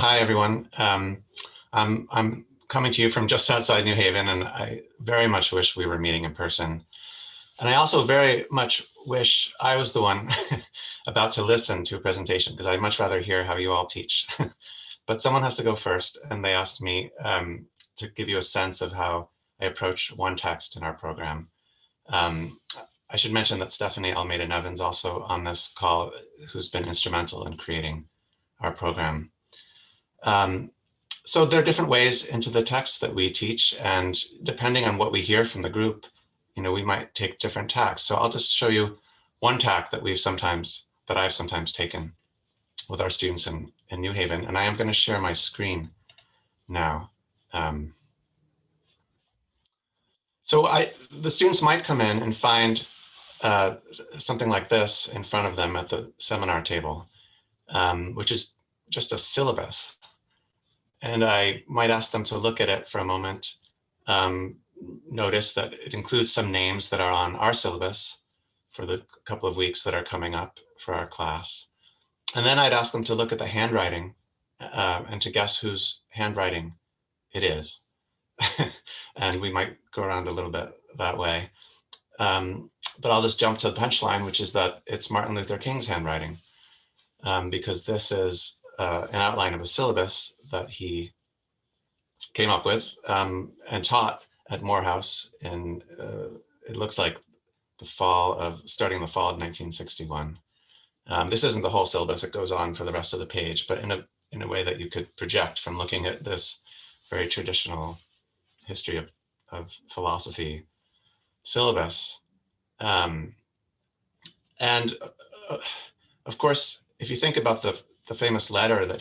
Hi, everyone. I'm coming to you from just outside New Haven, and I very much wish we were meeting in person. And I also very much wish I was the one about to listen to a presentation, because I'd much rather hear how you all teach. But someone has to go first, and they asked me to give you a sense of how I approach one text in our program. Um, I should mention that Stephanie Almeida Nevin's also on this call, who's been instrumental in creating our program. So there are different ways into the texts that we teach, and depending on what we hear from the group, we might take different tacks. So I'll just show you one tack that I've sometimes taken with our students in New Haven, and I am going to share my screen now. So the students might come in and find something like this in front of them at the seminar table, which is just a syllabus. And I might ask them to look at it for a moment. Notice that it includes some names that are on our syllabus for the couple of weeks that are coming up for our class. And then I'd ask them to look at the handwriting and to guess whose handwriting it is. And we might go around a little bit that way. But I'll just jump to the punchline, which is that it's Martin Luther King's handwriting, because this is an outline of a syllabus that he came up with and taught at Morehouse in, it looks like starting in the fall of 1961. This isn't the whole syllabus, it goes on for the rest of the page, but in a way that you could project from looking at this very traditional history of philosophy syllabus. And of course, if you think about the famous letter that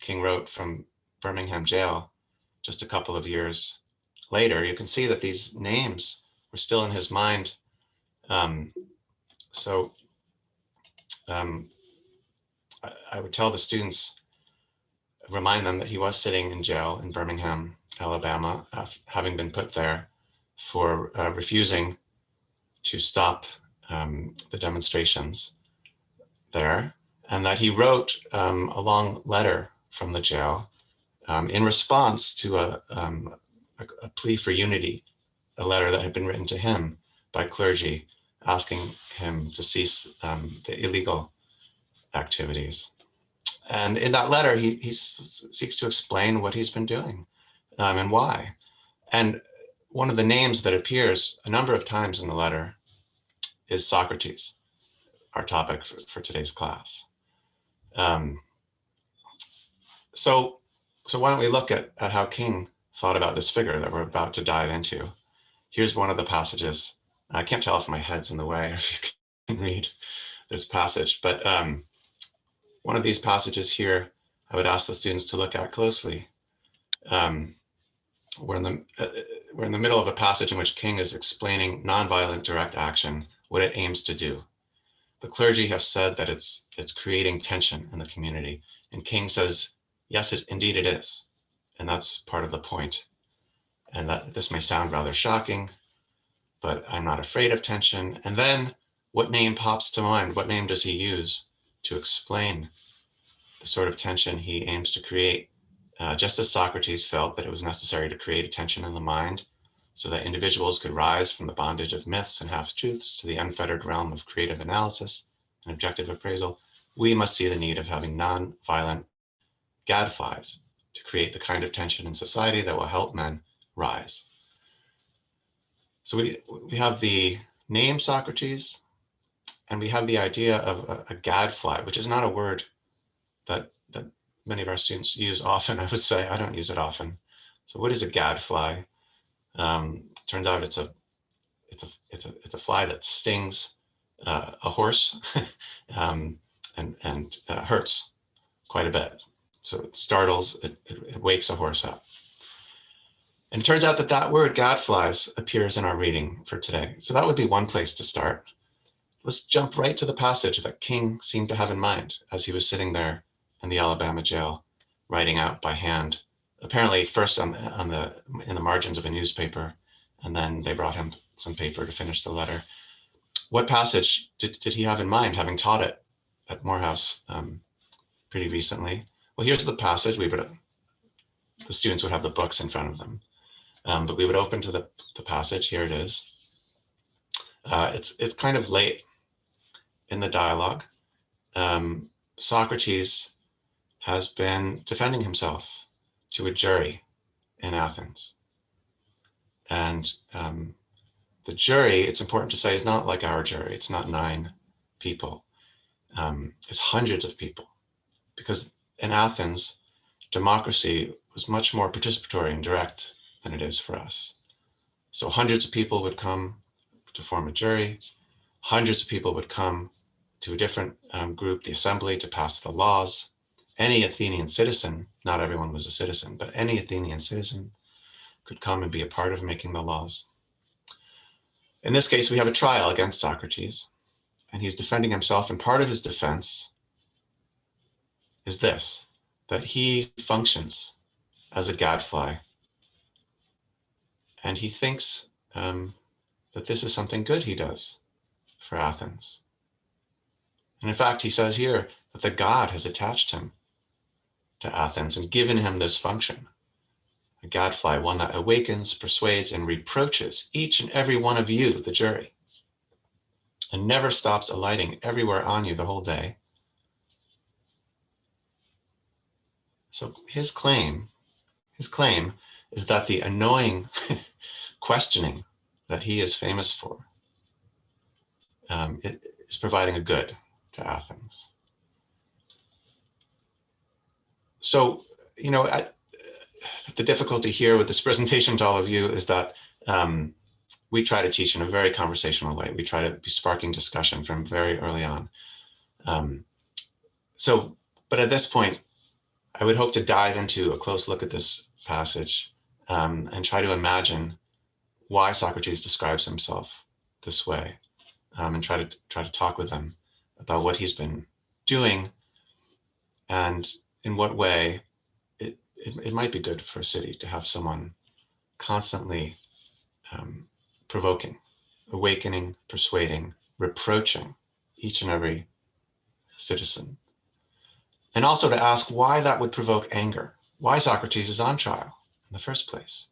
King wrote from Birmingham jail just a couple of years later, you can see that these names were still in his mind. I would tell the students, remind them that he was sitting in jail in Birmingham, Alabama, having been put there for refusing to stop the demonstrations there, and that he wrote a long letter from the jail in response to a plea for unity, a letter that had been written to him by clergy asking him to cease the illegal activities. And in that letter, he seeks to explain what he's been doing and why. And one of the names that appears a number of times in the letter is Socrates, our topic for today's class. So why don't we look at how King thought about this figure that we're about to dive into. Here's one of the passages. I can't tell if my head's in the way or if you can read this passage, but one of these passages here, I would ask the students to look at closely. We're in the middle of a passage in which King is explaining nonviolent direct action, what it aims to do. The clergy have said that it's creating tension in the community, and King says, yes, indeed it is. And that's part of the point. And that this may sound rather shocking, but I'm not afraid of tension. And then what name pops to mind? What name does he use to explain the sort of tension he aims to create? Just as Socrates felt that it was necessary to create a tension in the mind so that individuals could rise from the bondage of myths and half-truths to the unfettered realm of creative analysis and objective appraisal, we must see the need of having non-violent gadflies to create the kind of tension in society that will help men rise. So we have the name Socrates, and we have the idea of a gadfly, which is not a word that many of our students use often. I would say I don't use it often. So what is a gadfly? Turns out it's a fly that stings a horse and hurts quite a bit. So it startles, it wakes a horse up. And it turns out that word gadflies appears in our reading for today. So that would be one place to start. Let's jump right to the passage that King seemed to have in mind as he was sitting there in the Alabama jail, writing out by hand, apparently first in the margins of a newspaper, and then they brought him some paper to finish the letter. What passage did he have in mind, having taught it at Morehouse pretty recently? Well, here's the passage. The students would have the books in front of them, but we would open to the passage. Here it is. It's kind of late in the dialogue. Socrates has been defending himself to a jury in Athens. And the jury, it's important to say, is not like our jury. It's not 9 people. It's hundreds of people. Because in Athens, democracy was much more participatory and direct than it is for us. So hundreds of people would come to form a jury. Hundreds of people would come to a different group, the assembly, to pass the laws. Any Athenian citizen, not everyone was a citizen, but any Athenian citizen could come and be a part of making the laws. In this case, we have a trial against Socrates, and he's defending himself, and part of his defense is this, that he functions as a gadfly, and he thinks that this is something good he does for Athens. And in fact, he says here that the god has attached him to Athens and given him this function. A gadfly, one that awakens, persuades, and reproaches each and every one of you, the jury, and never stops alighting everywhere on you the whole day. So his claim is that the annoying questioning that he is famous for is providing a good to Athens. So, the difficulty here with this presentation to all of you is that we try to teach in a very conversational way. We try to be sparking discussion from very early on. But at this point, I would hope to dive into a close look at this passage and try to imagine why Socrates describes himself this way, and try to talk with him about what he's been doing and in what way it might be good for a city to have someone constantly provoking, awakening, persuading, reproaching each and every citizen. And also to ask why that would provoke anger, why Socrates is on trial in the first place.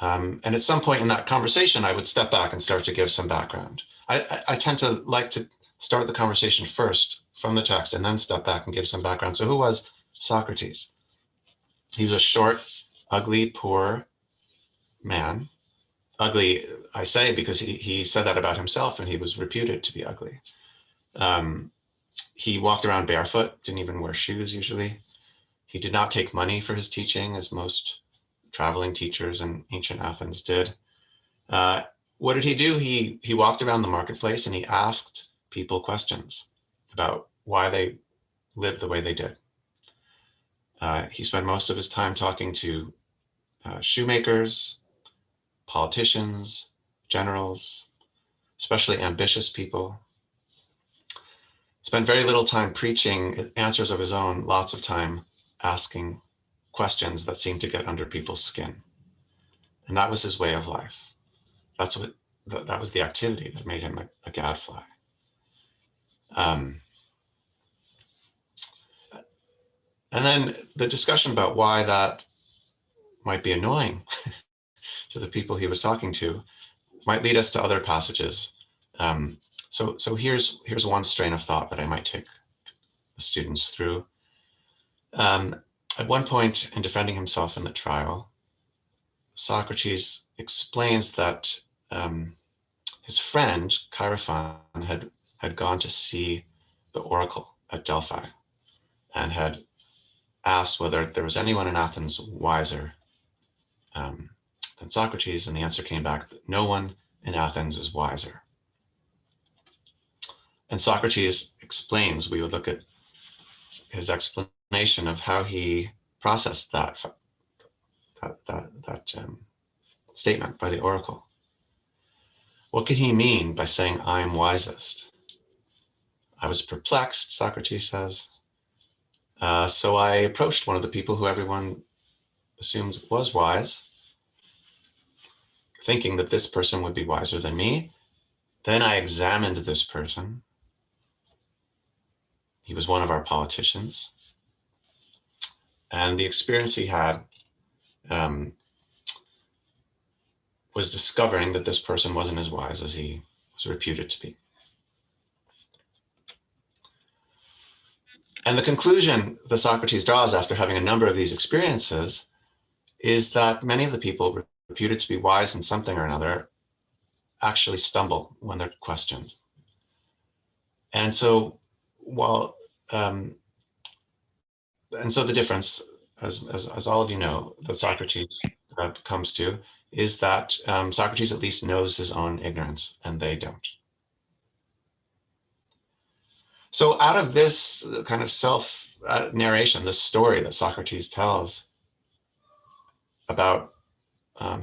And at some point in that conversation, I would step back and start to give some background. I tend to like to start the conversation first from the text and then step back and give some background. So who was Socrates? He was a short, ugly, poor man. Ugly, I say, because he said that about himself and he was reputed to be ugly. He walked around barefoot, didn't even wear shoes usually. He did not take money for his teaching, as most traveling teachers in ancient Athens did. What did he do? He walked around the marketplace and he asked people questions about why they lived the way they did. He spent most of his time talking to shoemakers, politicians, generals, especially ambitious people. Spent very little time preaching answers of his own, lots of time asking questions that seemed to get under people's skin. And that was his way of life. That was the activity that made him a gadfly. And then the discussion about why that might be annoying to the people he was talking to might lead us to other passages. So here's one strain of thought that I might take the students through. At one point in defending himself in the trial, Socrates explains that his friend Chaerephon had gone to see the oracle at Delphi and had asked whether there was anyone in Athens wiser than Socrates, and the answer came back that no one in Athens is wiser. And Socrates explains, we would look at his explanation of how he processed that statement by the oracle. What could he mean by saying, "I'm wisest"? I was perplexed, Socrates says. So I approached one of the people who everyone assumed was wise, thinking that this person would be wiser than me. Then I examined this person. He was one of our politicians. And the experience he had was discovering that this person wasn't as wise as he was reputed to be. And the conclusion that Socrates draws after having a number of these experiences is that many of the people reputed to be wise in something or another actually stumble when they're questioned. And so the difference, as all of you know, that Socrates comes to is that Socrates at least knows his own ignorance and they don't. So out of this kind of self-narration, this story that Socrates tells about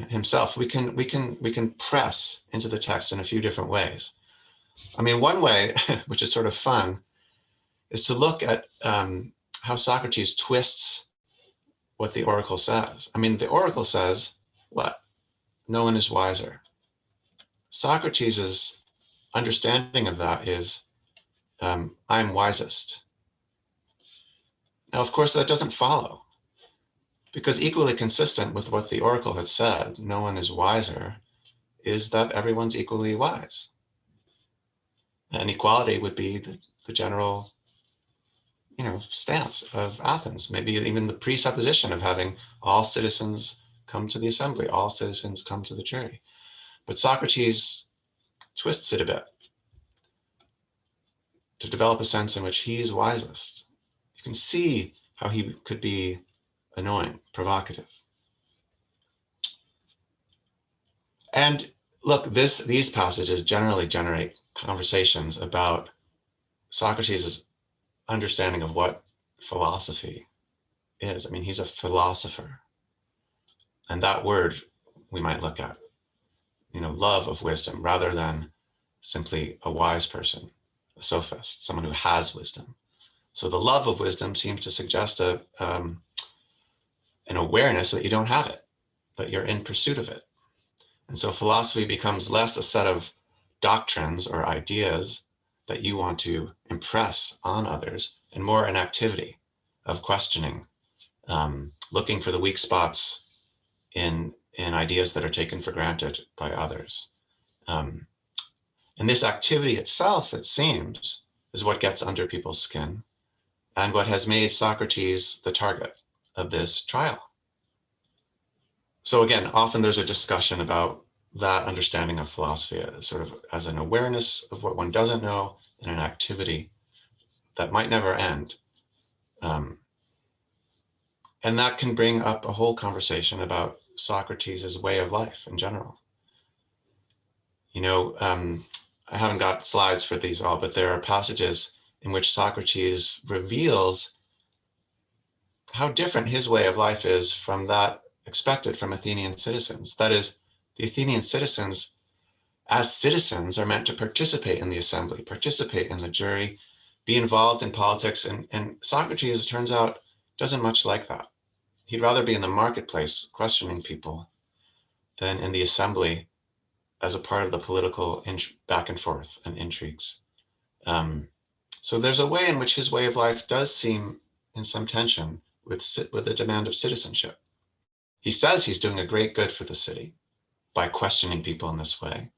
himself, we can press into the text in a few different ways. I mean, one way, which is sort of fun, is to look at how Socrates twists what the oracle says. I mean, the oracle says, what? No one is wiser. Socrates' understanding of that is, I'm wisest. Now, of course, that doesn't follow, because equally consistent with what the oracle had said, no one is wiser, is that everyone's equally wise. And equality would be the general, stance of Athens, maybe even the presupposition of having all citizens come to the assembly, all citizens come to the jury. But Socrates twists it a bit to develop a sense in which he is wisest. You can see how he could be annoying, provocative. And look, these passages generally generate conversations about Socrates' understanding of what philosophy is. I mean, he's a philosopher. And that word we might look at, love of wisdom, rather than simply a wise person, a sophist, someone who has wisdom. So the love of wisdom seems to suggest an awareness that you don't have it, that you're in pursuit of it. And so philosophy becomes less a set of doctrines or ideas that you want to impress on others, and more an activity of questioning, looking for the weak spots in ideas that are taken for granted by others. And this activity itself, it seems, is what gets under people's skin and what has made Socrates the target of this trial. So again, often there's a discussion about that understanding of philosophy sort of as an awareness of what one doesn't know and an activity that might never end. And that can bring up a whole conversation about Socrates' way of life in general. I haven't got slides for these all, but there are passages in which Socrates reveals how different his way of life is from that expected from Athenian citizens. That is, the Athenian citizens, as citizens, are meant to participate in the assembly, participate in the jury, be involved in politics. And Socrates, it turns out, doesn't much like that. He'd rather be in the marketplace questioning people than in the assembly as a part of the political back and forth and intrigues. So there's a way in which his way of life does seem in some tension with the demand of citizenship. He says he's doing a great good for the city by questioning people in this way,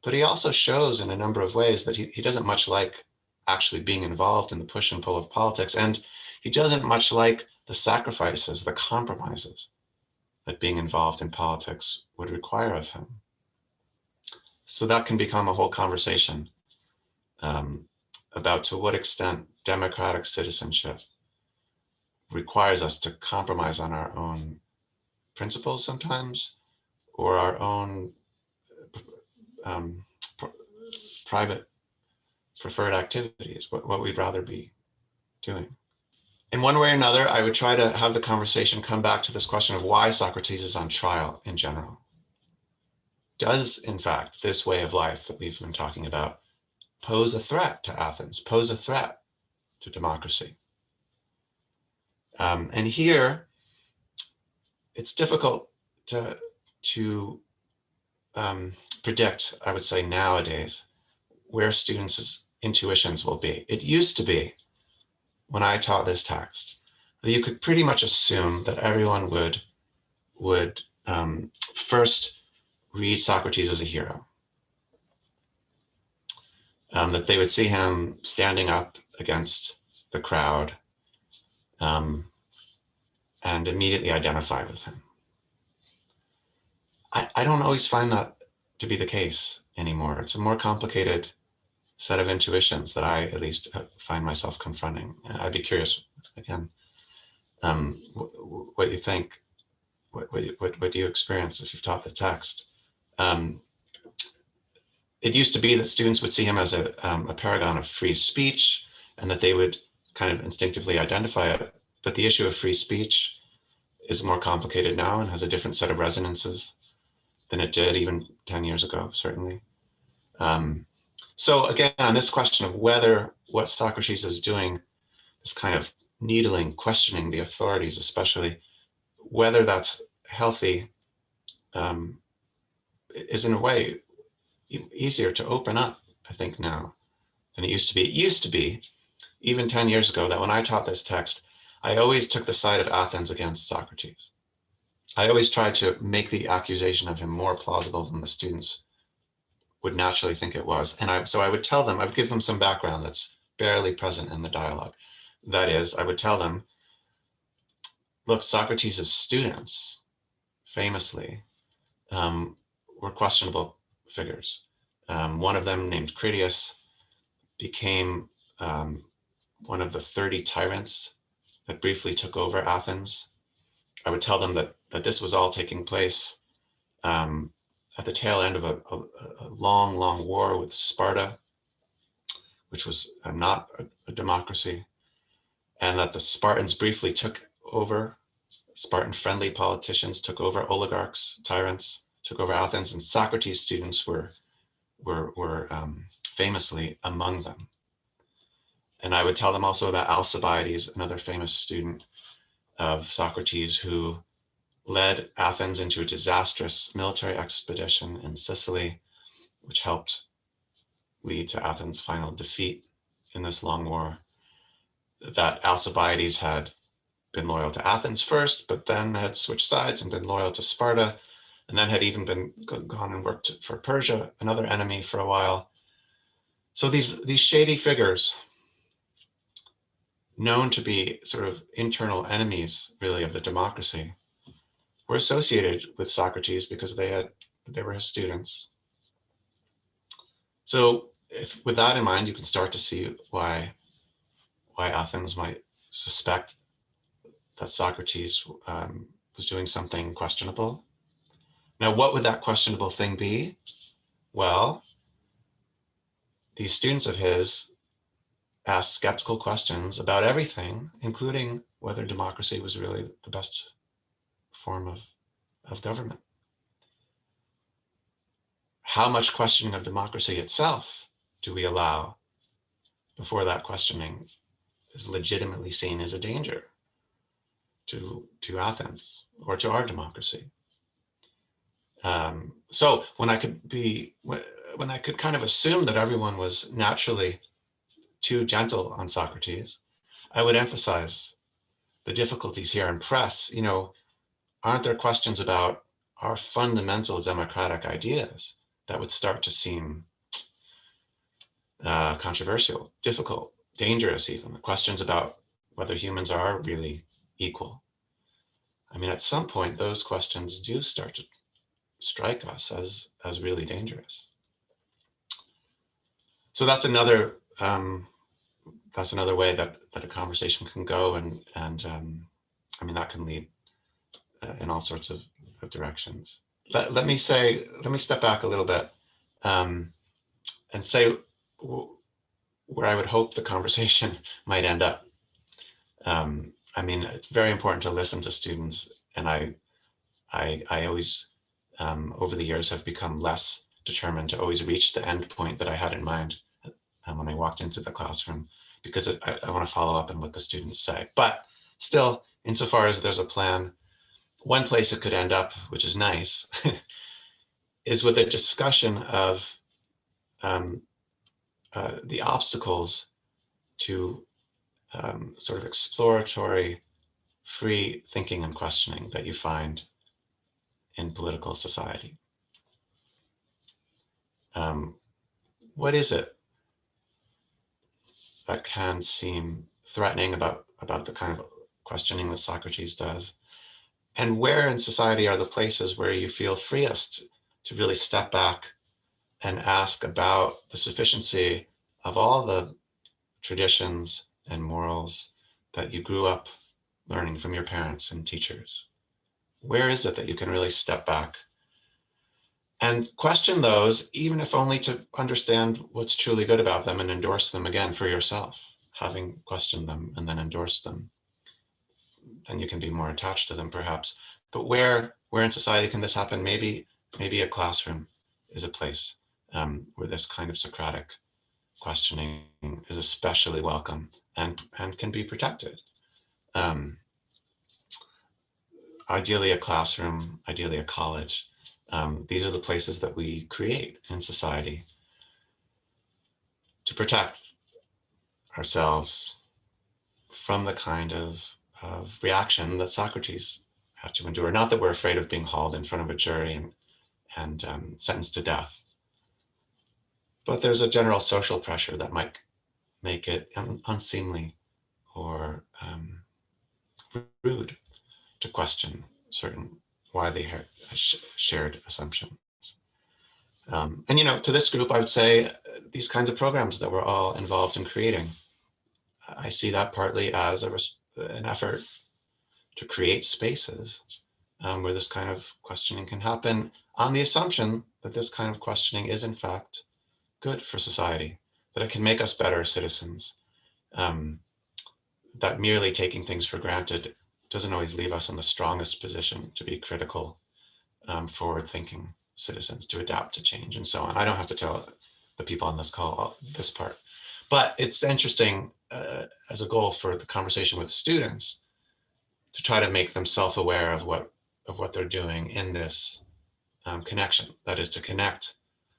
but he also shows in a number of ways that he doesn't much like actually being involved in the push and pull of politics, and he doesn't much like the sacrifices, the compromises that being involved in politics would require of him. So that can become a whole conversation about to what extent democratic citizenship requires us to compromise on our own principles sometimes, or our own private preferred activities, what we'd rather be doing. In one way or another, I would try to have the conversation come back to this question of why Socrates is on trial in general. Does, in fact, this way of life that we've been talking about pose a threat to Athens, pose a threat to democracy? And here, it's difficult to predict, I would say nowadays, where students' intuitions will be. It used to be, when I taught this text, you could pretty much assume that everyone would first read Socrates as a hero, that they would see him standing up against the crowd and immediately identify with him. I don't always find that to be the case anymore. It's a more complicated set of intuitions that I at least find myself confronting. I'd be curious, again, what you think, what do you experience if you've taught the text? It used to be that students would see him as a paragon of free speech, and that they would kind of instinctively identify it. But the issue of free speech is more complicated now and has a different set of resonances than it did even 10 years ago, certainly. So again, on this question of whether what Socrates is doing, this kind of needling, questioning the authorities, especially, whether that's healthy, is in a way easier to open up, I think, now than it used to be. It used to be, even 10 years ago, that when I taught this text, I always took the side of Athens against Socrates. I always tried to make the accusation of him more plausible than the students would naturally think it was. And so I would tell them, I would give them some background that's barely present in the dialogue. That is, I would tell them, look, Socrates' students, famously, were questionable figures. One of them, named Critias, became one of the 30 tyrants that briefly took over Athens. I would tell them that this was all taking place at the tail end of a long, long war with Sparta, which was not a democracy, and that the Spartans briefly took over, Spartan-friendly politicians took over, oligarchs, tyrants, took over Athens, and Socrates' students were famously among them. And I would tell them also about Alcibiades, another famous student of Socrates, who led Athens into a disastrous military expedition in Sicily, which helped lead to Athens' final defeat in this long war. That Alcibiades had been loyal to Athens first, but then had switched sides and been loyal to Sparta, and then had even been gone and worked for Persia, another enemy, for a while. So these shady figures, known to be sort of internal enemies, really, of the democracy, were associated with Socrates because they were his students. So with that in mind, you can start to see why Athens might suspect that Socrates was doing something questionable. Now, what would that questionable thing be? Well, these students of his asked skeptical questions about everything, including whether democracy was really the best form of government. How much questioning of democracy itself do we allow before that questioning is legitimately seen as a danger to Athens or to our democracy? So when I could kind of assume that everyone was naturally too gentle on Socrates, I would emphasize the difficulties here and press, aren't there questions about our fundamental democratic ideas that would start to seem controversial, difficult, dangerous even? Questions about whether humans are really equal. I mean, at some point, those questions do start to strike us as really dangerous. So that's another way that a conversation can go, and I mean, that can lead in all sorts of directions. Let me step back a little bit and say where I would hope the conversation might end up. I mean, it's very important to listen to students, and I always, over the years, have become less determined to always reach the end point that I had in mind when I walked into the classroom, because I want to follow up on what the students say. But still, insofar as there's a plan, one place it could end up, which is nice, is with a discussion of the obstacles to sort of exploratory free thinking and questioning that you find in political society. What is it that can seem threatening about the kind of questioning that Socrates does? And where in society are the places where you feel freest to really step back and ask about the sufficiency of all the traditions and morals that you grew up learning from your parents and teachers? Where is it that you can really step back and question those, even if only to understand what's truly good about them and endorse them again for yourself, having questioned them and then endorsed them? Then you can be more attached to them, perhaps. But where in society can this happen? Maybe a classroom is a place where this kind of Socratic questioning is especially welcome and can be protected. Ideally a classroom, ideally a college. These are the places that we create in society to protect ourselves from the kind of reaction that Socrates had to endure. Not that we're afraid of being hauled in front of a jury and sentenced to death, but there's a general social pressure that might make it unseemly or rude to question certain widely shared assumptions. And to this group, I would say these kinds of programs that we're all involved in creating, I see that partly as an effort to create spaces where this kind of questioning can happen, on the assumption that this kind of questioning is in fact good for society, that it can make us better citizens, that merely taking things for granted doesn't always leave us in the strongest position to be critical, forward-thinking citizens, to adapt to change and so on. I don't have to tell the people on this call this part, but it's interesting as a goal for the conversation with students to try to make them self-aware of what they're doing in this connection. That is, to connect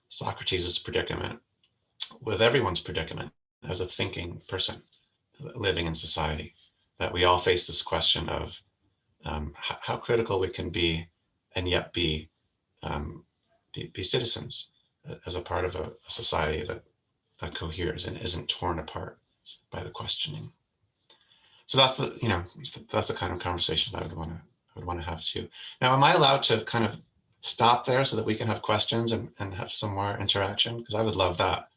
Socrates' predicament with everyone's predicament as a thinking person living in society. That we all face this question of how critical we can be and yet be citizens as a part of a society that coheres and isn't torn apart by the questioning. So that's the kind of conversation that I would want to have too. Now, am I allowed to kind of stop there so that we can have questions and have some more interaction? Because I would love that.